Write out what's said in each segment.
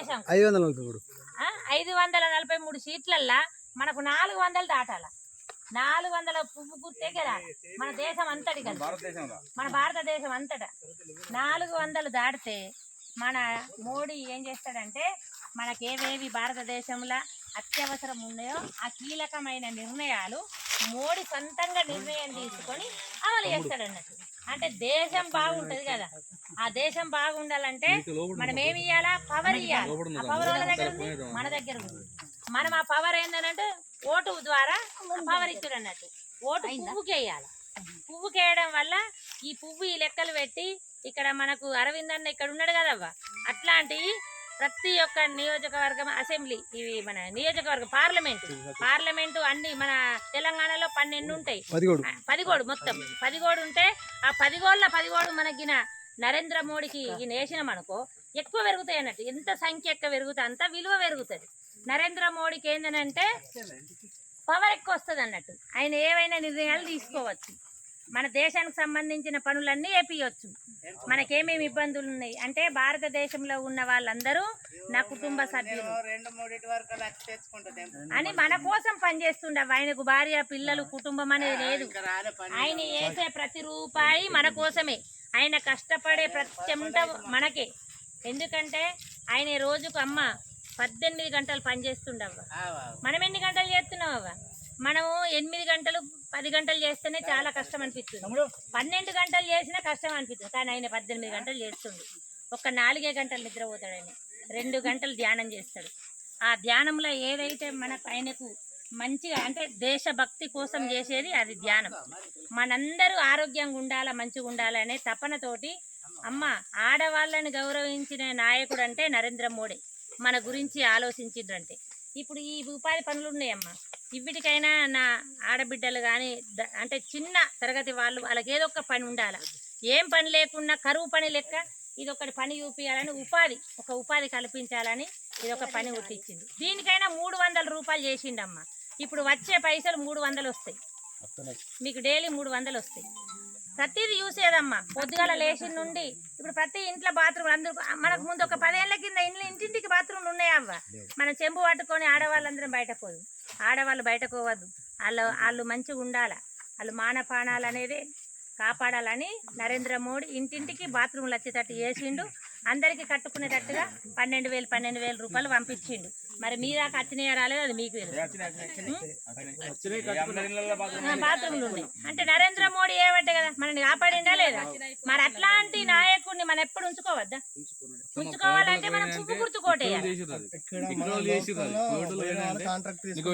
భారతదేశం 543 సీట్లల్లా మనకు 400 దాటాల. 400 పువ్వు గుర్తే గెలాలి మన దేశం అంతటి కదా, మన భారతదేశం అంతటా 400 దాటితే మన మోడీ ఏం చేస్తాడంటే మనకేవేవి భారతదేశంలో అత్యవసరం ఉన్నాయో ఆ కీలకమైన నిర్ణయాలు మోడీ సొంతంగా నిర్ణయం తీసుకొని అమలు చేస్తాడన్నట్టు. అంటే దేశం బాగుంటది కదా, ఆ దేశం బాగుండాలంటే మనం ఏమి ఇవ్వాలా? పవర్ ఇవ్వాలి. ఆ పవర్ వాళ్ళ దగ్గర ఉంది, మన దగ్గర ఉంది. మనం ఆ పవర్ ఏంటంటే ఓటు ద్వారా పవర్ ఇచ్చారు అన్నట్టు. ఓటు పువ్వుకి వేయాలి. పువ్వుకి వేయడం వల్ల ఈ పువ్వు ఈ లెక్కలు పెట్టి ఇక్కడ మనకు అరవింద్ అన్న ఇక్కడ ఉన్నాడు కదవ్వ, అట్లాంటివి ప్రతి ఒక్క నియోజకవర్గం అసెంబ్లీ, ఇవి మన నియోజకవర్గం పార్లమెంటు అన్ని మన తెలంగాణలో 12 ఉంటాయి, 10 మొత్తం 10 ఉంటే ఆ 10 మనకిన నరేంద్ర మోడీకి ఈయన వేసినాం అనుకో ఎక్కువ పెరుగుతాయి అన్నట్టు. ఎంత సంఖ్య ఎక్కువ పెరుగుతుంది అంత విలువ పెరుగుతుంది. నరేంద్ర మోడీకి ఏంటంటే పవర్ ఎక్కువ వస్తుంది అన్నట్టు. ఆయన ఏవైనా నిర్ణయాలు తీసుకోవచ్చు, మన దేశానికి సంబంధించిన పనులన్నీ చేపియవచ్చు. మనకేమేమి ఇబ్బందులు ఉన్నాయి అంటే భారతదేశంలో ఉన్న వాళ్ళందరూ నా కుటుంబ సభ్యులు అని మన కోసం పనిచేస్తుండే. ఆయనకు భార్య పిల్లలు కుటుంబం అనేది లేదు. ఆయన వేసే ప్రతి రూపాయి మన కోసమే. ఆయన కష్టపడే ప్రతి చెమట మనకే. ఎందుకంటే ఆయన రోజుకు 18 గంటలు పనిచేస్తుండవ్వ. మనం ఎన్ని గంటలు చేస్తున్నాం అవ్వ? మనము 8 గంటలు 10 గంటలు చేస్తేనే చాలా కష్టం అనిపిస్తుంది. 12 గంటలు చేసినా కష్టం అనిపిస్తుంది. కానీ ఆయన 18 గంటలు చేస్తుండు. ఒక 4 గంటలు నిద్రపోతాడు ఆయన, 2 గంటలు ధ్యానం చేస్తాడు. ఆ ధ్యానంలో ఏదైతే మనకు ఆయనకు మంచిగా అంటే దేశభక్తి కోసం చేసేది అది ధ్యానం. మనందరూ ఆరోగ్యంగా ఉండాలా, మంచిగా ఉండాలనే తపనతోటి ఆడవాళ్ళని గౌరవించిన నాయకుడు అంటే నరేంద్ర మోడీ. మన గురించి ఆలోచించిండ్రంటే ఇప్పుడు ఈ ఉపాధి పనులు ఉన్నాయమ్మా, ఇవిటికైనా నా ఆడబిడ్డలు కానీ అంటే చిన్న తరగతి వాళ్ళకి ఏదో ఒక పని ఉండాలి. ఏం పని లేకున్నా కరువు పని లెక్క ఇదొకటి పని చూపించాలని ఉపాధి కల్పించాలని ఇదొక పని గుర్తించింది. దీనికైనా 300 రూపాయలు చేసిండమ్మా. ఇప్పుడు వచ్చే పైసలు 300 వస్తాయి మీకు, డైలీ 300 వస్తాయి. ప్రతిదీ చూసేదమ్మా. పొద్దుగాల లేచి నుండి ఇప్పుడు ప్రతి ఇంట్లో బాత్రూమ్ అందరూ మనకు ముందు ఒక 10 ఏళ్ల కింద ఇంటింటికి బాత్రూమ్లు ఉన్నాయవ్వ. మనం చెంబు పట్టుకొని ఆడవాళ్ళందరం బయటకు పోదు. ఆడవాళ్ళు బయటకు పోవద్దు. వాళ్ళు మంచిగా ఉండాలి. వాళ్ళు మానపానాలు అనేది కాపాడాలని నరేంద్ర మోడీ ఇంటింటికి బాత్రూమ్లు వచ్చేటట్టు చేసిండు. అందరికీ కట్టుకునేటట్టుగా 12,000 రూపాయలు పంపించిండు. మరి మీ దాకా వచ్చినాయో రాలేదు అది మీకు బాత్రూమ్లు ఉన్నాయి అంటే నరేంద్ర మోడీ ఏమంటే కదా మనల్ని కాపాడిండా లేదా? మరి అట్లాంటి నాయకుడిని మనం ఎప్పుడు ఉంచుకోవద్దా? ఉంచుకోవాలంటే మనం పువ్వు గుర్తుకోటేయాలి.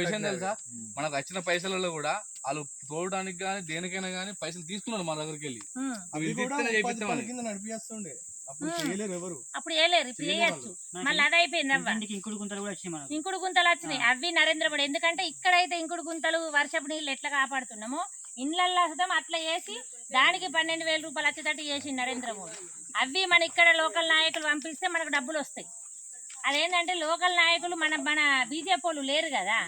విషయం తెలుసా, మనకు వచ్చిన పైసలలో కూడా వాళ్ళు తోడడానికి కానీ దేనికైనా కానీ పైసలు తీసుకున్నారు మన దగ్గరికి వెళ్ళి. అప్పుడు వేయలేరు, ఇప్పుడు వేయచ్చు. మళ్ళీ అది అయిపోయింది అవ్వ. ఇంకుడు గుంతలు వచ్చినాయి అవి నరేంద్ర మోడీ. ఎందుకంటే ఇక్కడైతే ఇంకుడు గుంతలు వర్షపు నీళ్ళు ఎట్లా కాపాడుతున్నామో ఇండ్లల్లో అట్లా వేసి దానికి 12,000 రూపాయలు వచ్చేటట్టు చేసింది నరేంద్ర మోడీ. అవి మన ఇక్కడ లోకల్ నాయకులు పంపిస్తే మనకు డబ్బులు వస్తాయి. అదేంటంటే లోకల్ నాయకులు మన బీజేపీ వాళ్ళు లేరు కదా,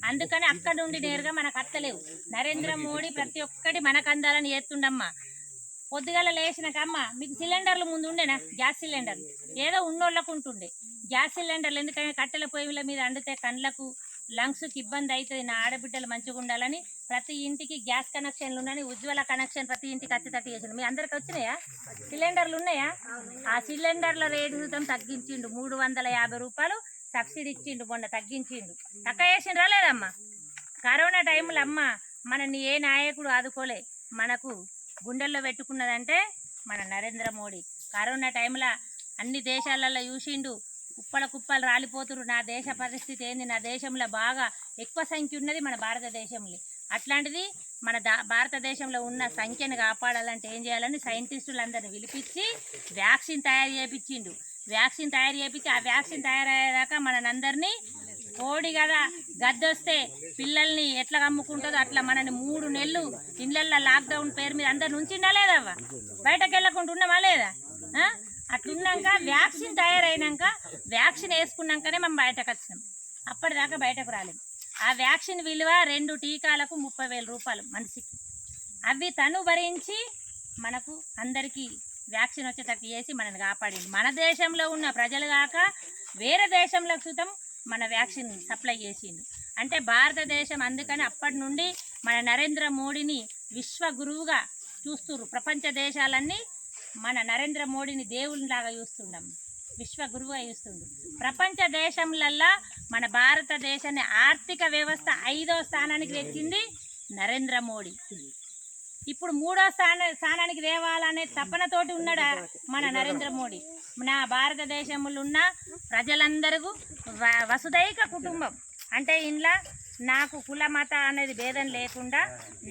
అందుకని అక్కడ నుండి నేరుగా మనకు అత్తలేవు. నరేంద్ర మోడీ ప్రతి ఒక్కటి మనకు అందాలని చేస్తుండమ్మా. పొద్దుగాల లేచినాకమ్మ మీకు సిలిండర్లు ముందు ఉండేనా? గ్యాస్ సిలిండర్లు ఏదో ఉన్నోళ్ళకు ఉంటుండే. గ్యాస్ సిలిండర్లు ఎందుకంటే కట్టెల పొయ్యిల మీద వండితే కండ్లకు లంగ్స్కి ఇబ్బంది అవుతుంది. నా ఆడబిడ్డలు మంచిగా ఉండాలని ప్రతి ఇంటికి గ్యాస్ కనెక్షన్లు ఉన్నాయి. ఉజ్వల కనెక్షన్ ప్రతి ఇంటికి వచ్చేటట్టు చేసిండు. మీ అందరికి వచ్చినాయా? సిలిండర్లు ఉన్నాయా? ఆ సిలిండర్ల రేటు తగ్గించిండు. 350 రూపాయలు సబ్సిడీ ఇచ్చిండు. మొన్న తగ్గించిండు. తక్కువ చేసిండ్రా లేదమ్మా? కరోనా టైంలో మనని ఏ నాయకుడు ఆదుకోలే. మనకు గుండెల్లో పెట్టుకున్నదంటే మన నరేంద్ర మోడీ. కరోనా టైంలో అన్ని దేశాలలో చూసిండు. కుప్పలు రాలిపోతురు. నా దేశ పరిస్థితి ఏంది? నా దేశంలో బాగా ఎక్కువ సంఖ్య ఉన్నది మన భారతదేశంలో. అట్లాంటిది మన భారతదేశంలో ఉన్న సంఖ్యను కాపాడాలంటే ఏం చేయాలని సైంటిస్టులందరినీ పిలిపించి వ్యాక్సిన్ తయారు చేయించిండు. వ్యాక్సిన్ తయారు చేయించి ఆ వ్యాక్సిన్ తయారయ్యేదాకా మనందరినీ కోడి కదా గద్దొస్తే పిల్లల్ని ఎట్లా అమ్ముకుంటుందో అట్లా మనని 3 నెలలు ఇళ్ళల్లో లాక్డౌన్ పేరు మీద అందరిని ఉంచిండా లేదవ్వ? బయటకు వెళ్ళకుండా ఉన్నామా లేదా? అట్లున్నాక వ్యాక్సిన్ తయారైనాక వ్యాక్సిన్ వేసుకున్నాకనే మనం బయటకు వచ్చినాం. అప్పటిదాకా బయటకు రాలేము. ఆ వ్యాక్సిన్ విలువ 2 టీకాలకు 30,000 రూపాయలు మనిషికి. అవి తను భరించి మనకు అందరికీ వ్యాక్సిన్ వచ్చేటట్టు చేసి మనల్ని కాపాడింది. మన దేశంలో ఉన్న ప్రజలు కాక వేరే దేశంలో సుతం మన వ్యాక్సిన్ సప్లై చేసిండు. అంటే భారతదేశం అందుకని అప్పటి నుండి మన నరేంద్ర మోడీని విశ్వ గురువుగా చూస్తున్నారు. ప్రపంచ దేశాలన్నీ మన నరేంద్ర మోడీని దేవునిలాగా చూస్తుండం, విశ్వ గురువుగా చూస్తుండ్రు. ప్రపంచ దేశంలల్లా మన భారతదేశాన్ని ఆర్థిక వ్యవస్థ 5వ స్థానానికి తెచ్చింది నరేంద్ర మోడీ. ఇప్పుడు 3వ స్థానానికి తేవాలనే తపనతోటి ఉన్నాడా మన నరేంద్ర మోడీ. నా భారతదేశంలో ఉన్న ప్రజలందరూ వసుదైక కుటుంబం అంటే ఇంట్లో నాకు కుల మత అనేది భేదం లేకుండా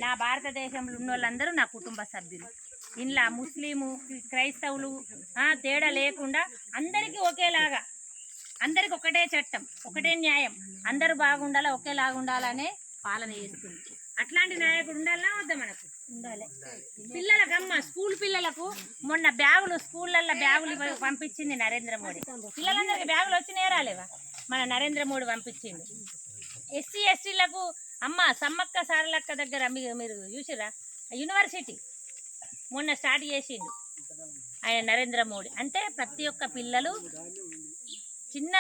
నా భారతదేశంలో ఉన్న వాళ్ళందరూ నా కుటుంబ సభ్యులు. ఇంట్లో ముస్లిము క్రైస్తవులు తేడా లేకుండా అందరికీ ఒకేలాగా, అందరికి ఒకటే చట్టం, ఒకటే న్యాయం, అందరూ బాగుండాలా, ఒకేలాగా ఉండాలనే పాలన చేస్తుంది. అట్లాంటి నాయకుడు ఉండాలా వద్దా? మనకు ఉండాలి. పిల్లలకమ్మ స్కూల్ పిల్లలకు మొన్న బ్యాగులు స్కూళ్ళల్లో బ్యాగులు పంపించింది నరేంద్ర మోడీ. పిల్లలందరికీ బ్యాగులు వచ్చినాయా రాలేవా? మన నరేంద్ర మోడీ పంపించిండు. ఎస్సీ ఎస్టీలకు అమ్మ సమ్మక్క సారలక్క దగ్గర మీరు చూసిరా యూనివర్సిటీ మొన్న స్టార్ట్ చేసిండు ఆయన నరేంద్ర మోడీ. అంటే ప్రతి ఒక్క పిల్లలు చిన్న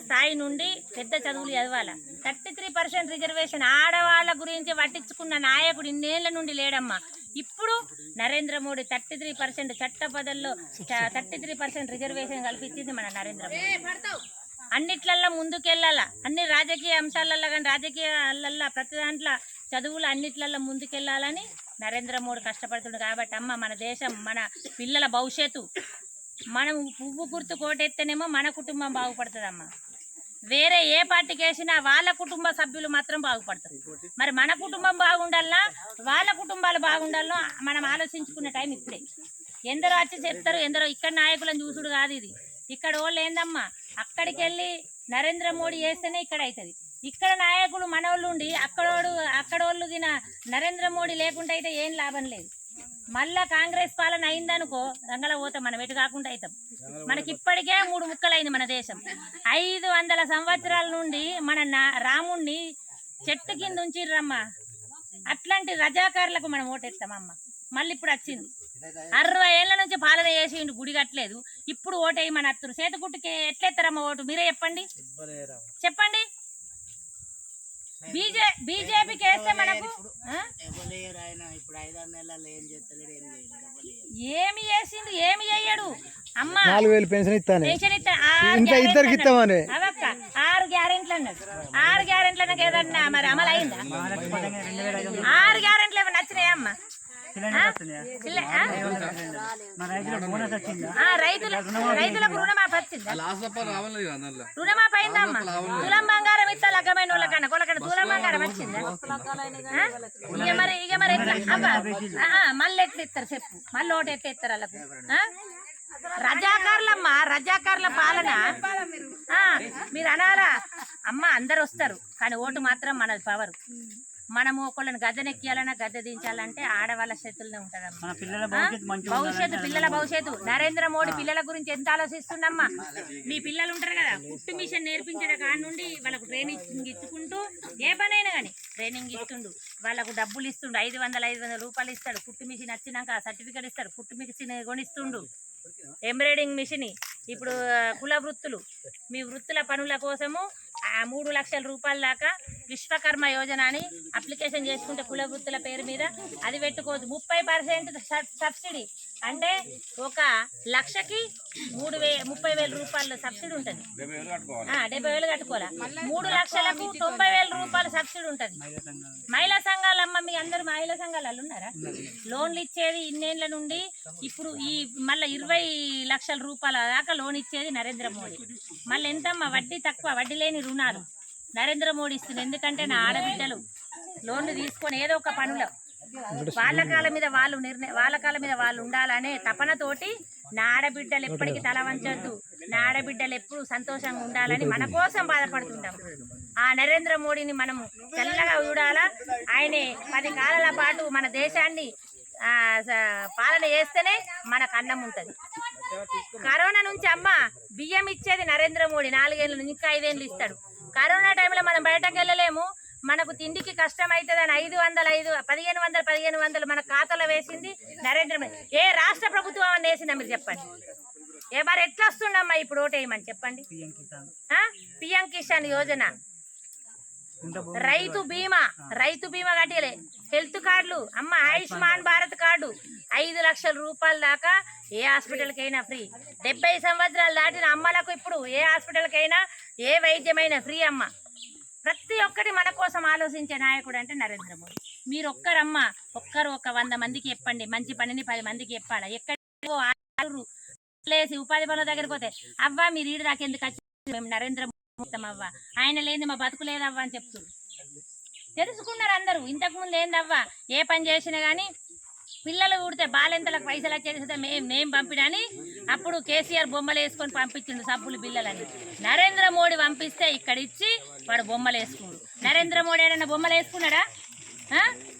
స్థాయి నుండి పెద్ద చదువులు చదవాల. 33% రిజర్వేషన్ ఆడవాళ్ళ గురించి పట్టించుకున్న నాయకుడు ఇన్నేళ్ల నుండి లేడమ్మా. ఇప్పుడు నరేంద్ర మోడీ 33% చట్ట పదల్లో 33% రిజర్వేషన్ కల్పించింది మన నరేంద్ర మోడీ. అన్నిట్లల్లో ముందుకెళ్ళాలా, అన్ని రాజకీయ అంశాలల్లో కానీ రాజకీయాలల్లో ప్రతి దాంట్లో చదువులు అన్నిట్లల్లో ముందుకెళ్ళాలని నరేంద్ర మోడీ కష్టపడుతుంది. కాబట్టి అమ్మ మన దేశం మన పిల్లల భవిష్యత్తు మనం పువ్వు గుర్తు కోటెత్తేనేమో మన కుటుంబం బాగుపడుతుందమ్మా. వేరే ఏ పార్టీకి వేసినా వాళ్ళ కుటుంబ సభ్యులు మాత్రం బాగుపడతారు. మరి మన కుటుంబం బాగుండాలన్నా వాళ్ళ కుటుంబాలు బాగుండాలనో మనం ఆలోచించుకునే టైం ఇప్పుడే. ఎందరో వచ్చి చెప్తారు, ఎందరో ఇక్కడ నాయకులను చూసుడు కాదు ఇది. ఇక్కడ వాళ్ళు ఏందమ్మా అక్కడికి వెళ్ళి నరేంద్ర మోడీ చేస్తేనే ఇక్కడ అవుతుంది. ఇక్కడ నాయకులు మనోళ్ళు ఉండి అక్కడోళ్ళు తిన నరేంద్ర మోడీ లేకుండా అయితే ఏం లాభం లేదు. మళ్ళా కాంగ్రెస్ పాలన అయిందనుకో రంగల పోతాం, మనం ఎటు కాకుండా అవుతాం. మనకి ఇప్పటికే 3 ముక్కలైంది మన దేశం. 500 సంవత్సరాల నుండి మన రాముణ్ణి చెట్టు కింద ఉంచిర్రమ్మా. అట్లాంటి రజాకారులకు మనం ఓటేస్తామమ్మ. మళ్ళీ ఇప్పుడు వచ్చింది 60 ఏళ్ల నుంచి పాలన చేసి గుడి కట్టలేదు. ఇప్పుడు ఓటేయమని అత్తురు. సేతుకుట్టుకి ఎట్లెత్తారమ్మ ఓటు మీరే చెప్పండి. బీజేపీకి వేస్తే మనకు ఏమి చేసిండు, ఏమి చెయ్యడు. అమ్మ 4000 పెన్షన్ ఇస్తాను, 6 గ్యారెంట్లు అన్నాడు. 6 గ్యారెంట్లు అన్నాక ఏదన్నా మరి అమలు అయిందా? 6 గ్యారెంట్లు ఏమన్నా నచ్చినాయా అమ్మ? రైతులకు రుణమాఫీ వచ్చిందా? రుణమాఫీ అయిందమ్మా. తులం బంగారం ఇస్తా లగ్గమైన వాళ్ళకన్నా తులం బంగారం వచ్చిందా? ఇక మరి ఎట్లా మళ్ళీ ఎట్లా ఇస్తారు చెప్పు? మళ్ళీ ఓటు ఎట్లా ఇస్తారు వాళ్ళకు? రజాకారులమ్మా, రజాకారుల పాలన. మీరు అనాలా అమ్మ అందరు వస్తారు కానీ ఓటు మాత్రం మనది పవర్. మనము ఒకళ్ళని గద్దెనెక్కియాలన్నా గద్దె దించాలంటే ఆడవాళ్ళ చేతుల్లోనే ఉంటదమ్మా. పిల్లల భవిష్యత్తు నరేంద్ర మోడీ పిల్లల గురించి ఎంత ఆలోచిస్తుండమ్మా. మీ పిల్లలు ఉంటారు కదా, కుట్టు మిషన్ నేర్పించడం కాడ నుండి వాళ్ళకు ట్రైనింగ్ ఇచ్చుకుంటూ ఏ పనైనా కానీ ట్రైనింగ్ ఇస్తుండు. వాళ్ళకు డబ్బులు ఇస్తుండు, 500 రూపాయలు ఇస్తాడు. కుట్టు మిషన్ వచ్చినాక సర్టిఫికేట్ ఇస్తాడు. కుట్టు మిషన్ కొనిస్తుండు. Embroidering machine. ఇప్పుడు కుల వృత్తులు, మీ వృత్తుల పనుల కోసము 3 లక్షల రూపాయల దాకా విశ్వకర్మ యోజన అని అప్లికేషన్ చేసుకుంటే కుల వృత్తుల పేరు మీద అది పెట్టుకోవచ్చు. 30% సబ్సిడీ అంటే 1 లక్షకి 30,000 రూపాయలు సబ్సిడీ ఉంటుంది. 70,000 కట్టుకోవాలా. 3 లక్షలకు 90,000 రూపాయలు సబ్సిడీ ఉంటుంది. మహిళా సంఘాలమ్మ మీ అందరు మహిళా సంఘాలు ఉన్నారా? లోన్లు ఇచ్చేది ఇన్నేళ్ల నుండి ఇప్పుడు ఈ మళ్ళీ 20 లక్షల రూపాయల దాకా లోన్ ఇచ్చేది నరేంద్ర మోడీ. మళ్ళీ ఎంతమ్మా వడ్డీ తక్కువ, వడ్డీ లేని రుణాలు నరేంద్ర మోడీ ఇస్తుంది. ఎందుకంటే నా ఆడబిడ్డలు లోన్లు తీసుకొని ఏదో ఒక పనులు వాళ్ళ కాళ్ళ మీద వాళ్ళు ఉండాలనే తపనతోటి నా ఆడబిడ్డలు ఎప్పటికీ తల వంచొద్దు, నా ఆడబిడ్డలు ఎప్పుడు సంతోషంగా ఉండాలని మన కోసం బాధపడుతుంటాం. ఆ నరేంద్ర మోడీని మనము చల్లగా చూడాలా. ఆయనే 10 కాలాల పాటు మన దేశాన్ని పాలన చేస్తేనే మనకు అన్నం ఉంటుంది. కరోనా నుంచి అమ్మ బియ్యం ఇచ్చేది నరేంద్ర మోడీ 4 ఏళ్ళ నుంచి ఇంకా 5 ఏళ్ళు ఇస్తాడు. కరోనా టైంలో మనం బయటకు వెళ్ళలేము. మనకు తిండికి కష్టం అవుతుందని 1500 మన ఖాతాలో వేసింది నరేంద్ర మోడీ. ఏ రాష్ట్ర ప్రభుత్వం అని వేసిందా మీరు చెప్పండి? మరి ఎట్లా వస్తుండమ్మా ఇప్పుడు ఓటేయమని చెప్పండి. పిఎం కిసాన్ యోజన, రైతు బీమా కట్టలే, హెల్త్ కార్డులు అమ్మ, ఆయుష్మాన్ భారత్ కార్డు 5 లక్షల రూపాయల దాకా ఏ హాస్పిటల్కైనా ఫ్రీ. 70 సంవత్సరాలు దాటిన అమ్మలకు ఇప్పుడు ఏ హాస్పిటల్కైనా ఏ వైద్యమైనా ఫ్రీ అమ్మ. ప్రతి ఒక్కటి మన కోసం ఆలోచించే నాయకుడు అంటే నరేంద్ర మోడీ. మీరు ఒక్కరమ్మా, ఒక్కరు ఒక 100 మందికి చెప్పండి, మంచి పనిని 10 మందికి చెప్పాలి. ఎక్కడో లేసి ఉపాధి పనుల దగ్గరికి పోతే అవ్వ మీరు ఈడు దాకా ఎందుకు వచ్చి, మేము నరేంద్ర మోడీ అవ్వ, ఆయన లేని మా బతుకు లేదవ్వ అని చెప్తున్నారు. తెలుసుకున్నారు అందరూ. ఇంతకుముందు ఏందవ్వా, ఏ పని చేసినా కానీ పిల్లలు ఊడితే బాలెంతలకు పైసలు వచ్చేసి మేము పంపినని అప్పుడు కేసీఆర్ బొమ్మలు వేసుకొని పంపించిండు సబ్బులు బిల్లలని. నరేంద్ర మోడీ పంపిస్తే ఇక్కడ ఇచ్చి వాడు బొమ్మలు వేసుకున్నాడు. నరేంద్ర మోడీ ఏడన్నా బొమ్మలు వేసుకున్నాడా?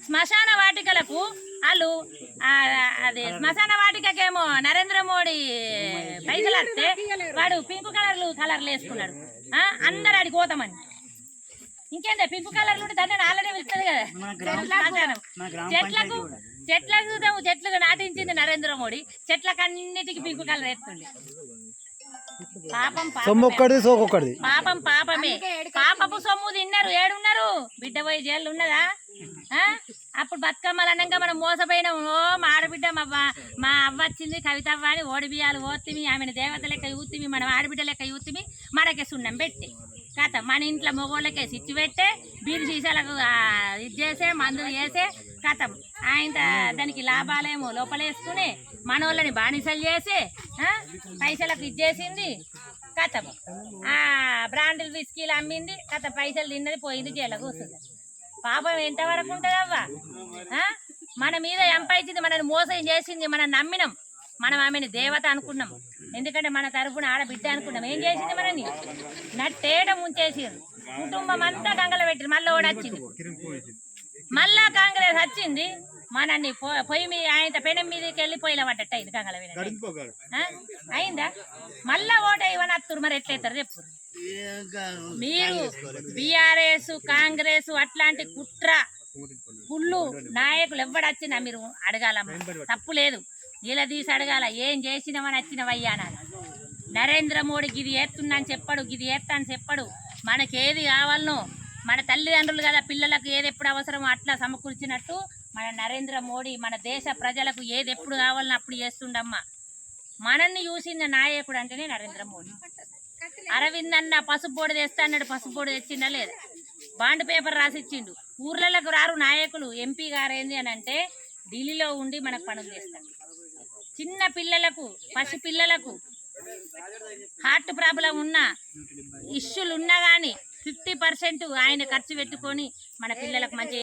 శ్మశాన వాటికలకు వాళ్ళు అది శ్మశాన వాటికకేమో నరేంద్ర మోడీ పైసలు వస్తే వాడు పింక్ కలర్లు వేసుకున్నాడు. అందరు అడిగి పోతామని. ఇంకేందా పింక్ కలర్లు ఉంటే దాన్ని ఆల్రెడీ వెళ్తుంది కదా. చెట్లకు నాటించింది నరేంద్ర మోడీ, చెట్లకన్నిటికీ పింక్ కలర్ వేస్తుంది. పాపమే. పాపపు సొమ్ము తిన్నారు. ఏడున్నారు బిడ్డ పోయి జైలు ఉన్నదా? అప్పుడు బతుకమ్మలు అనగా మనం మోసపోయినాం. మా ఆడబిడ్డ మా అవ్వ వచ్చింది కవిత అవ్వ అని ఓడి బియ్యాలు ఓతిమి, ఆమెను దేవత లెక్క యూతిమి, మనం ఆడబిడ్డ లెక్క యూతిమి, మనకే సున్నం పెట్టి కథ మన ఇంట్లో మొగోళ్ళకే సిచ్చి పెట్టే, బీరు సీసాలకు ఇది చేసే, మందులు చేసే కథం. ఆయన దానికి లాభాలేమో లోపలేసుకుని మనోళ్ళని బానిసలు చేసి పైసలకు ఇచ్చేసింది కథం. బ్రాండ్లు విస్కీలు అమ్మింది కథ, పైసలు తిన్నది పోయింది, జైలు కూర్చుంది. పాపం ఎంతవరకు ఉంటుంది అవ్వ? మన మీద ఎంపైచింది, మనని మోసం చేసింది, మనం నమ్మినాం, మనం ఆమెను దేవత అనుకున్నాం. ఎందుకంటే మన తరఫున ఆడబిడ్డ అనుకున్నాం. ఏం చేసింది మనని? నట్టేట ముంచేసింది. కుటుంబం అంతా గంగలో పెట్టింది. మళ్ళీ ఓడి వచ్చింది, మళ్ళా కాంగ్రెస్ వచ్చింది, మనల్ని పొయ్యి మీద ఆయన పెనం మీదకి వెళ్ళి పొయ్యిలో పడ్డట్టు అయింది. గంగల అయిందా? మళ్ళా ఓట ఇవన్నీ అత్తురు. మరి ఎట్లయితారు చెప్పు మీరు? బీఆర్ఎస్ కాంగ్రెస్ అట్లాంటి కుట్ర కుళ్ళు నాయకులు ఎవడొచ్చినా మీరు అడగాలమ్మా, తప్పు లేదు. ఇలా తీసి అడగాల, ఏం చేసినవని వచ్చినవయ్యా అని. నరేంద్ర మోడీ గిది ఏస్తున్నా అని చెప్పాడు, గిది ఏస్తా అని చెప్పాడు. మనకేది కావాలనో మన తల్లిదండ్రులు కదా పిల్లలకు ఏది ఎప్పుడు అవసరమో అట్లా సమకూర్చినట్టు మన నరేంద్ర మోడీ మన దేశ ప్రజలకు ఏది ఎప్పుడు కావాలనో అప్పుడు చేస్తుండమ్మా. మనల్ని చూసిన నాయకుడు అంటేనే నరేంద్ర మోడీ. అరవింద్ అన్న పసుపు బోర్డు తెస్తా అన్నాడు, పసుపు బోర్డు తెచ్చిందా లేదా? బాండ్ పేపర్ రాసిచ్చిండు. ఊర్లకు రారు నాయకులు. ఎంపీ గారు ఏంది అని అంటే ఢిల్లీలో ఉండి మనకు పనులు చేస్తాడు. చిన్న పిల్లలకు, పసి పిల్లలకు హార్ట్ ప్రాబ్లం ఉన్నా, ఇష్యూలు ఉన్నా కానీ 50% ఆయన ఖర్చు పెట్టుకొని మన పిల్లలకు మంచి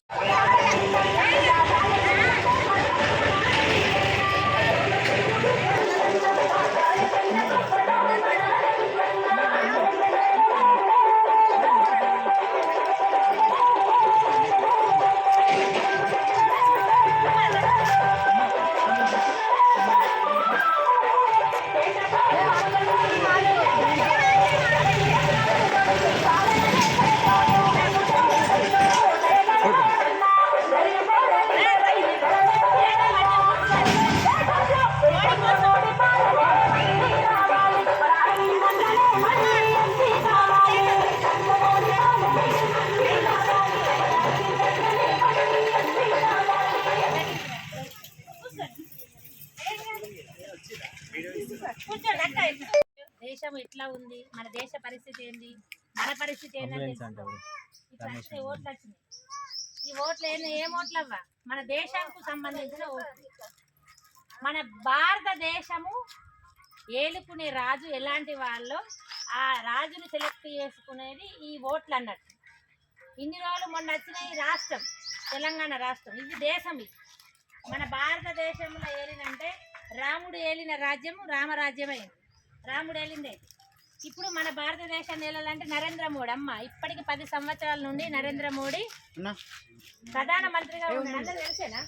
దేశం ఎట్లా ఉంది, మన దేశ పరిస్థితి ఏంది, మన పరిస్థితి ఏంటంటే ఓట్లు వచ్చినాయి. ఈ ఓట్లు ఏం ఓట్లు అవ్వా? మన దేశానికి సంబంధించిన ఓట్లు. మన భారతదేశము ఏలుకునే రాజు ఎలాంటి వాళ్ళు, ఆ రాజుని సెలెక్ట్ చేసుకునేది ఈ ఓట్లు అన్నట్టు. ఇన్ని రోజులు మొన్న వచ్చిన ఈ రాష్ట్రం తెలంగాణ రాష్ట్రం, ఇది దేశం. ఇది మన భారతదేశంలో ఏలినంటే రాముడు ఏలిన రాజ్యము రామరాజ్యం అయింది. రాముడు ఏలిందే. ఇప్పుడు మన భారతదేశాన్ని ఏలాలంటే నరేంద్ర మోడీ. అమ్మ ఇప్పటికి 10 సంవత్సరాల నుండి నరేంద్ర మోడీ ప్రధానమంత్రిగా ఉన్నాడు. అందరూ తెలిసేనా?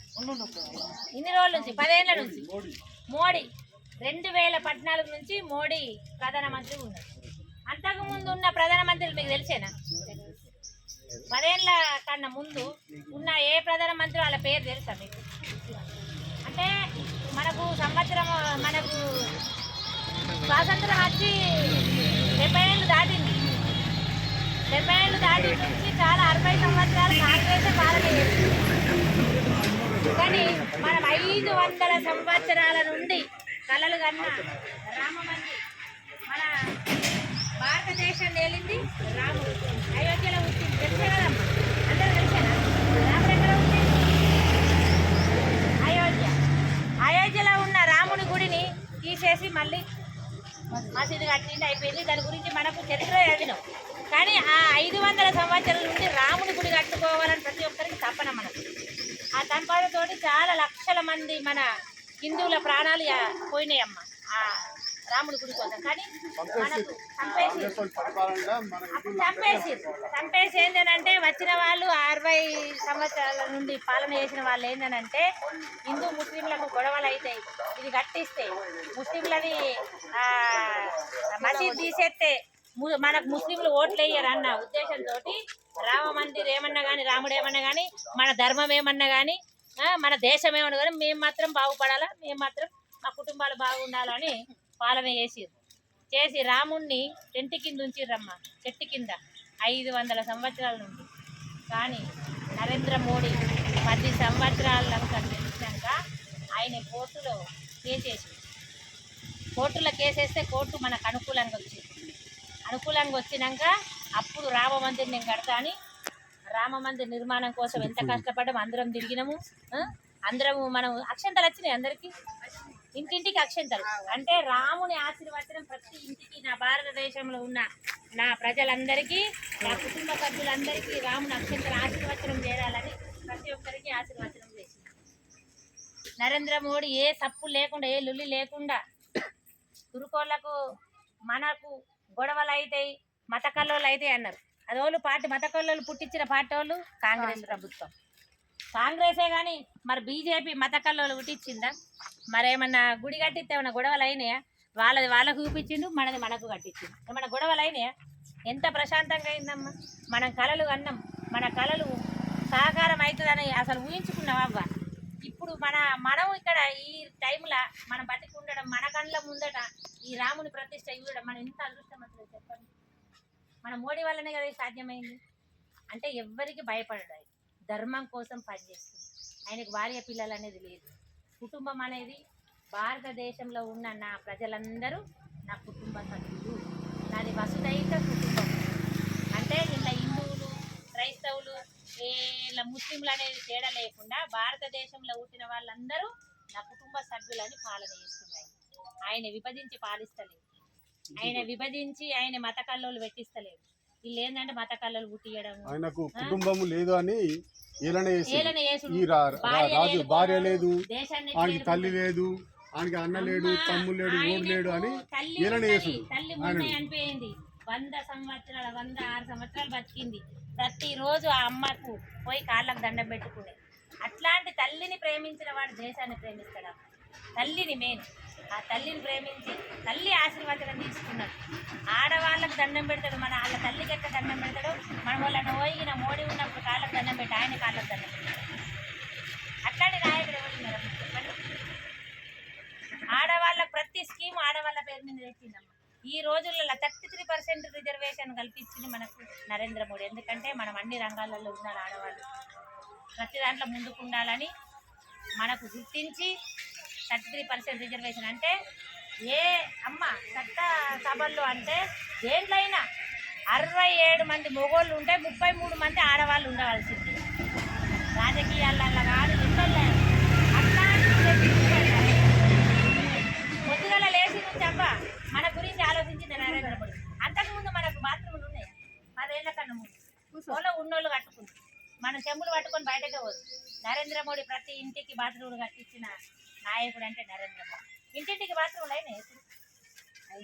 ఇన్ని రోజుల నుంచి 10 ఏళ్ల నుంచి మోడీ 2014 నుంచి మోడీ ప్రధానమంత్రి ఉన్నాడు. అంతకుముందు ఉన్న ప్రధానమంత్రులు మీకు తెలిసేనా? 10 ఏళ్ల కన్నా ముందు ఉన్న ఏ ప్రధానమంత్రి వాళ్ళ పేరు తెలుసా మీకు? అంటే మనకు సంవత్సరం మనకు స్వాతంత్రం వచ్చి 70 ఏళ్ళు దాటింది. 70 ఏళ్ళు దాటి నుంచి చాలా 60 సంవత్సరాలు కాంగ్రెస్ పాలన చేసింది. కానీ మనం 500 సంవత్సరాల నుండి కలలు కన్న రామమంది మన భారతదేశం ఏలింది రాముడు. అయోధ్యలో పుట్టింది. తెలుసే కదమ్మా, అందరూ తెలిసేనా? రాముడు ఎక్కడ పుట్టింది? అయోధ్యలో ఉన్న రాముని గుడిని తీసేసి మళ్ళీ మసీదు కట్టింది, అయిపోయింది. దాని గురించి మనకు చరిత్ర చదివినాం. కానీ ఆ 500 సంవత్సరాల నుండి రాముని గుడి కట్టుకోవాలని ప్రతి ఒక్కరికి తప్పన మనకు. ఆ తన్పాలతోటి చాలా లక్షల మంది మన హిందువుల ప్రాణాలు పోయినాయమ్మ ఆ రాముడి గుడి కోసం. కానీ మనకు చంపేసి ఏంటంటే వచ్చిన వాళ్ళు 60 సంవత్సరాల నుండి పాలన చేసిన వాళ్ళు ఏంటంటే హిందూ ముస్లింలకు గొడవలు అవుతాయి, ఇది కట్టిస్తే ముస్లింలని మసీద్ తీసేస్తే మనకు ముస్లింలు ఓట్లు వేయరు అన్న ఉద్దేశంతో రామ మందిర్ ఏమన్నా కానీ, రాముడు ఏమన్నా కానీ, మన ధర్మం ఏమన్నా కానీ, మన దేశం ఏమన్నా కానీ మేము మాత్రం బాగుపడాలా, మేము మాత్రం మా కుటుంబాలు బాగుండాలని పాలన చేసి రాముణ్ణి టెంట్ కింద ఉంచిర్రమ్మ, చెట్టు కింద 500 సంవత్సరాల నుండి. కానీ నరేంద్ర మోడీ 10 సంవత్సరాలకు గెలిచినాక ఆయన కోర్టులో కేసేసి, కోర్టులో కేసేస్తే కోర్టు మనకు అనుకూలంగా వచ్చినాక అప్పుడు రామ మందిర్ నేను కడతా అని రామ మందిర్ నిర్మాణం కోసం ఎంత కష్టపడ్డాం, అందరం తిరిగినాము. అందరము మనం అక్షంతలు వచ్చినాయి, అందరికీ ఇంటింటికి అక్షంతలు. అంటే రాముని ఆశీర్వచనం ప్రతి ఇంటికి, నా భారతదేశంలో ఉన్న నా ప్రజలందరికీ, నా కుటుంబ సభ్యులందరికీ రాముని అక్షంతలు ఆశీర్వచనం చేయాలని ప్రతి ఒక్కరికి ఆశీర్వచనం చేసింది నరేంద్ర మోడీ. ఏ తప్పు లేకుండా, ఏ లుల్లి లేకుండా, తురుకోళ్లకు మనకు గొడవలు అవుతాయి, మత కల్లోళ్ళు అవుతాయి అన్నారు. అదోళ్ళు పార్టీ, మత కల్లోళ్ళు పుట్టించిన పార్టీ వాళ్ళు కాంగ్రెస్ ప్రభుత్వం, కాంగ్రెసే. కానీ మరి బీజేపీ మత కల్లోళ్ళు పుట్టించిందా? మరేమన్నా గుడి కట్టిస్తే ఏమన్నా గొడవలు అయినాయా? వాళ్ళకు చూపించిండు, మనది మనకు కట్టించిండు. ఏమన్నా గొడవలు అయినాయా? ఎంత ప్రశాంతంగా అయిందమ్మా. మనం కలలు అన్నాం, మన కలలు సహకారం అవుతుందని అసలు ఊహించుకున్నావా? ఇప్పుడు మనం ఇక్కడ ఈ టైంలో మనం బతికి ఉండడం, మన కళ్ళ ముందట ఈ రాముని ప్రతిష్ట ఇవ్వడం మన ఎంత అదృష్టమంతులు చెప్పండి. మన మోడీ వల్లనే కదా సాధ్యమైంది. అంటే ఎవ్వరికి భయపడడు, ధర్మం కోసం పనిచేస్తుంది. ఆయనకు భార్య పిల్లలు అనేది లేదు. కుటుంబం అనేది భారతదేశంలో ఉన్న నా ప్రజలందరూ నా కుటుంబ సభ్యులు, నాది వసుదైక కుటుంబం. అంటే ఇలా హిందువులు, క్రైస్తవులు, ఇలా ముస్లింలు అనేది తేడా లేకుండా భారతదేశంలో పుట్టిన వాళ్ళందరూ నా కుటుంబ సభ్యులని పాలన చేస్తున్నాయి. ఆయన విభజించి పాలిస్తలేదు, ఆయన మత కల్లోలు పెట్టిస్తలేదు. వీళ్ళు ఏంటంటే మత కల్లోలు పుట్టియడం, ఆయనకు కుటుంబం లేదు అని రాజు భార్య లేదు, ఆయనకి తల్లి లేదు, ఆయనకి అన్న లేడు, తమ్ముడు లేడు, ఓడు లేడు అని తల్లి ముందే అనిపోయింది. 100 సంవత్సరాలు 106 సంవత్సరాలు బతికింది. ప్రతిరోజు ఆ అమ్మకు పోయి కాళ్ళకు దండం పెట్టుకునే. అట్లాంటి తల్లిని ప్రేమించిన వాడు దేశాన్ని ప్రేమిస్తాడు. తల్లిని మెయిన్, ఆ తల్లిని ప్రేమించి తల్లి ఆశీర్వాదం తీసుకున్నాడు. ఆడవాళ్ళకు దండం పెడతాడు, మన వాళ్ళ తల్లికి ఎక్కడ దండం పెడతాడు. మనం వాళ్ళ నోయిన మోడీ ఉన్నప్పుడు కాళ్ళకు దండం పెట్టి ఆయన కాళ్ళకు దండం పెడతాడు. అట్లాంటి నాయకుడు ఎవరు ఉన్నారు చెప్పండి? ఆడవాళ్ళ ప్రతి స్కీమ్ ఆడవాళ్ళ పేరు మీద తెచ్చిందమ్మ. ఈ రోజులలో 33% రిజర్వేషన్ కల్పించింది మనకు నరేంద్ర మోడీ. ఎందుకంటే మనం అన్ని రంగాలలో ఉండాలి, ఆడవాళ్ళు ప్రతి దాంట్లో ముందుకు ఉండాలని మనకు గుర్తించి 33% రిజర్వేషన్. అంటే ఏ అమ్మ చట్ట సభల్లో అంటే దేంట్లో అయినా 67 మంది మొగోళ్ళు ఉంటే 33 మంది ఆడవాళ్ళు ఉండవలసింది. రాజకీయాలలో కాదు, ఇంట్లో అట్లాంటి పొద్దుగల లేచి నుంచి అబ్బ మన గురించి ఆలోచించింది నరేంద్ర మోడీ. అంతకుముందు మనకు బాత్రూములు ఉన్నాయి 10 ఏళ్ల కన్నా ముందు, ఉన్నోళ్ళు కట్టుకుంది. మనం చెంబులు పట్టుకొని బయటకే పోదు. నరేంద్ర మోడీ ప్రతి ఇంటికి బాత్రూములు కట్టించిన నాయకుడు అంటే నరేంద్ర మోడీ. ఇంటింటికి బాత్రూములు అయినాయి. ఎప్పుడు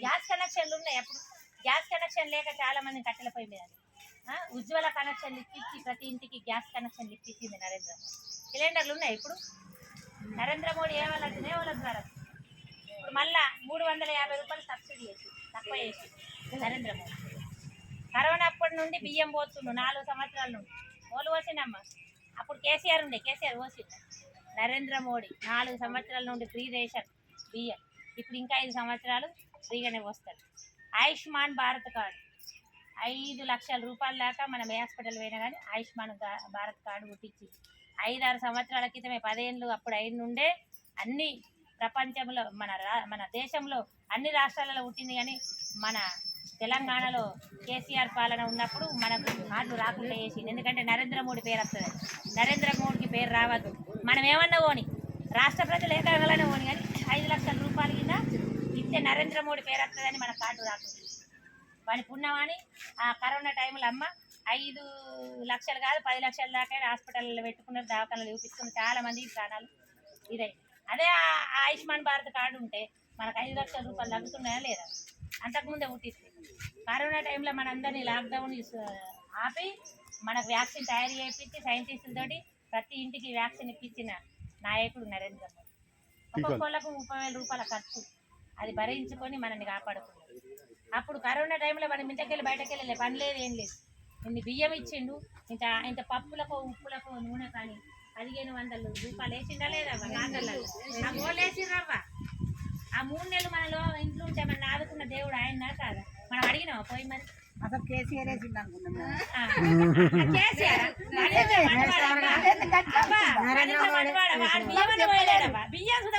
గ్యాస్ కనెక్షన్లు ఉన్నాయి. అప్పుడు గ్యాస్ కనెక్షన్ లేక చాలా మంది కట్టెల పొయ్యి మీద ఉజ్వల కనెక్షన్లు ఇప్పించి ప్రతి ఇంటికి గ్యాస్ కనెక్షన్లు ఇప్పించింది నరేంద్ర మోడీ. సిలిండర్లు ఉన్నాయి. ఇప్పుడు నరేంద్ర మోడీ ఏ వాళ్ళ ద్వారా ఇప్పుడు మళ్ళా 350 రూపాయలు సబ్సిడీ వేసి తక్కువ చేసి నరేంద్ర మోడీ. కరోనా అప్పటి సంవత్సరం నుండి బియ్యం పోతుండు 4 సంవత్సరాల నుండి ఓళ్ళు పోసిండమ్మా. అప్పుడు కేసీఆర్ ఉండే, కేసీఆర్ పోసిండు. నరేంద్ర మోడీ 4 సంవత్సరాల నుండి ఫ్రీ రేషన్ బియ్యం. ఇప్పుడు ఇంకా 5 సంవత్సరాలు ఫ్రీగానే వస్తారు. ఆయుష్మాన్ భారత్ కార్డు 5 లక్షల రూపాయల దాకా మనం ఏ హాస్పిటల్ పోయినా కానీ ఆయుష్మాన్ భారత్ కార్డు పుట్టించింది. 5-6 సంవత్సరాల క్రితమే 10 ఏళ్ళు అప్పుడు అయిన నుండే అన్ని ప్రపంచంలో మన దేశంలో అన్ని రాష్ట్రాలలో పుట్టింది. కానీ మన తెలంగాణలో కేసీఆర్ పాలన ఉన్నప్పుడు మనకు కార్డు రాకుండా చేసింది. ఎందుకంటే నరేంద్ర మోడీ పేరు వస్తుంది. నరేంద్ర మోడీకి పేరు రావద్దు. మనం ఏమన్నా పోని రాష్ట్ర ప్రజలు ఏకాగలనే పోని కానీ 5 లక్షల రూపాయల కింద ఇస్తే నరేంద్ర మోడీ పేరు వస్తుందని మన కార్డు రాకుండా వాని పుణ్యమని ఆ కరోనా టైంలో అమ్మ 5 లక్షలు కాదు 10 లక్షల దాకా హాస్పిటల్లో పెట్టుకున్నారు, దవాఖానలు చూపిస్తున్నారు. చాలా మంది ప్రాణాలు ఇదే. అదే ఆయుష్మాన్ భారత్ కార్డు ఉంటే మనకు 5 లక్షల రూపాయలు తగ్గుతున్నాయా లేదా? అంతకుముందే పుట్టిస్తుంది. కరోనా టైంలో మనందరినీ లాక్డౌన్ ఆపి మనకు వ్యాక్సిన్ తయారు చేయించి సైంటిస్టులతోటి ప్రతి ఇంటికి వ్యాక్సిన్ ఇప్పించిన నాయకుడు నరేంద్ర మోడీ. ఒక్కొక్కళ్ళకు 30,000 రూపాయల ఖర్చు అది భరించుకొని మనల్ని కాపాడుకున్నాడు. అప్పుడు కరోనా టైంలో మనం ఇంటికెళ్ళి బయటకు వెళ్ళలే, పని లేదు ఏం లేదు. ఇన్ని బియ్యం ఇచ్చిండు, ఇంత పప్పులకు ఉప్పులకు నూనె కానీ 1500 రూపాయలు వేసిండా లేదా? ఆ గోళ్ళు వేసిండ్రవ్వ. ఆ 3 నెలలు మనలో ఇంట్లో ఉంటే మన ఆదుకున్న దేవుడు ఆయన కాదా? మనం అడిగినావా పోయి మరి? అసలు కేసీఆర్ వేసిండు అనుకున్నాం. బియ్యం కూడా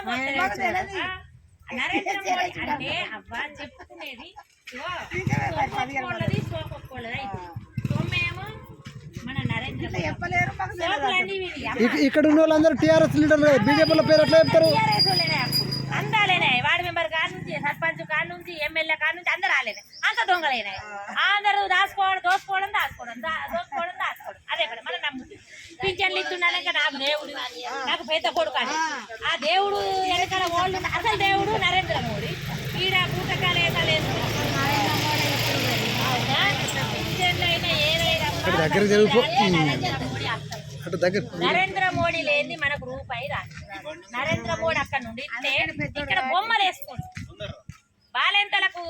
నరేంద్ర మోడీ అంటే అబ్బా చెప్పుకునేది సోకొక్కళ్ళది సోకొక్కళ్ళది అయితే సోమేమో మన నరేంద్ర సోకులన్నీ ఇక్కడ ఉన్న వాళ్ళందరూ టీఆర్ఎస్ లీడర్లు, బీజేపీలో పేరు ఎట్లా చెప్తారు? అందాలేనే వార్డు మెంబర్ కాడ నుంచి సర్పంచ్ కాడ నుంచి ఎమ్మెల్యే కాడ నుంచి అందరు రాలేనే, అంత దొంగలేనాయి. అందరూ దోసుకోవడం అదే పని మనం నమ్ముతుంది. పింఛన్లు ఇస్తున్నాక నాకు దేవుడు, నాకు పెద్ద కొడుకు అని ఆ దేవుడు వెనకాల వాళ్ళు అసలు దేవుడు నరేంద్ర మోడీ. ఈడ పూటకాలు వేసాలేదు పింఛన్లు అయినా ఏదైనా నరేంద్ర మోడీ లేని మనకు రూపాయి రాదు. నరేంద్ర మోడీ అక్కడ నుండి ఇక్కడ బొమ్మలు వేసుకోండి. బాలెంతలకు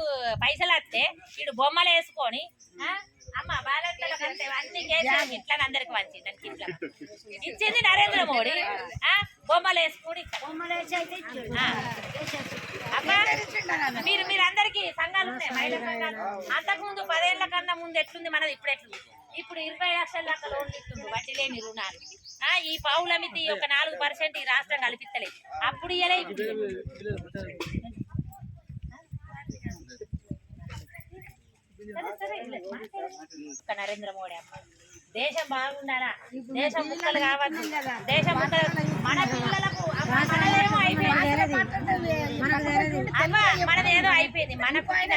పైసలు వస్తే వీడు బొమ్మలు వేసుకొని అమ్మ బాలెంతలకు అంటే అన్ని కేసులకు ఇట్లా అందరికి వచ్చింది. ఇట్లా ఇచ్చింది నరేంద్ర మోడీ. బొమ్మలు వేసుకొని మీరు అందరికి సంఘాలు ఉన్నాయి, మహిళా సంఘాలు. అంతకుముందు 10 ఏళ్ల కన్నా ముందు ఎట్లుంది మనది, ఇప్పుడు ఎట్లుంది? ఇప్పుడు 20 లక్షల దాకా లోన్లు ఇస్తుంది, వడ్డీ లేని రుణాలు. ఈ పౌలమితి ఒక 4% ఈ రాష్ట్రం కల్పిస్తలేదు. అప్పుడు ఇయ్యలే, నరేంద్ర మోడీ అమ్మ దేశం బాగుండాలా, దేశం ముక్కలు కావద్దు, దేశం ముక్కలు మన పిల్లలకు మనదేమో అయిపోయింది. మనదేదో అయిపోయింది. మన పుట్టిన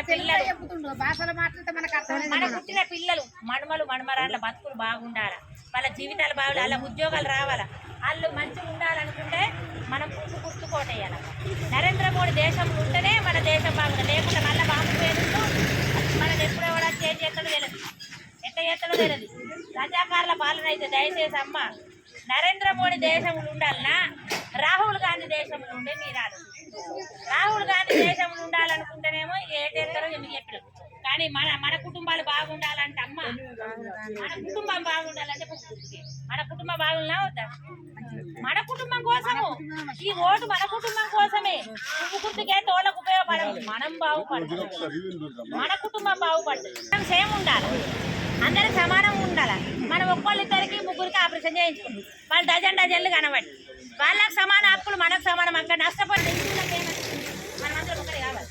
పిల్లలు మనుమలు మనుమరాళ్ళ బతుకులు బాగుండాలా, వాళ్ళ జీవితాలు బాగుండాలి, వాళ్ళ ఉద్యోగాలు రావాలా, వాళ్ళు మంచిగా ఉండాలనుకుంటే మనం పుట్టుకోటేయాలి. నరేంద్ర మోడీ దేశంలో ఉంటేనే మన దేశం బాగుండాలి. లేకుంటే మళ్ళీ బాగుపోయేందుకు మనది ఎప్పుడో కూడా చేంజ్ చేస్తాడో తెలియదు, ఎట్లా చేస్తాడో తెలియదు. రజాకారుల పాలన అయితే దయచేసి అమ్మ నరేంద్ర మోడీ దేశంలో ఉండాలన్నా రాహుల్ గాంధీ దేశంలో ఉండే మీరు రాహుల్ గాంధీ దేశంలో ఉండాలనుకుంటేనేమో ఏటేస్తారో మీకు చెప్పారు. కానీ మన కుటుంబాలు బాగుండాలంటే అమ్మ మన కుటుంబం బాగుండాలంటే మన కుటుంబం బాగున్నా వద్దా? మన కుటుంబం కోసము ఈ ఓటు మన కుటుంబం కోసమే. పువ్వు గుర్తుకే తోలకు ఉపయోగపడదు. మనం బాగుపడదు, మన కుటుంబం బాగుపడుతుంది. మనం సేమ్ ఉండాలి, అందరికి సమానం ఉండాలి. మనం ఒక్కళ్ళిద్దరికి ముగ్గురికి ఆపరేషన్ చేయించుకుంటాం, వాళ్ళు డజన్లు కనబడి వాళ్ళకి సమాన హక్కులు మనకు సమానం. అక్కడ నష్టపడి మనం అందరూ ఒకటి కావాలి,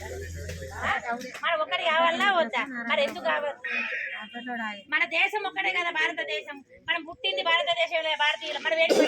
మనం ఒకటి కావాలన్నా వద్దా? మరి ఎందుకు కావాలి? మన దేశం ఒక్కడే కదా భారతదేశం. మనం పుట్టింది భారతదేశంలో, భారతీయులు. మనం ఏంటి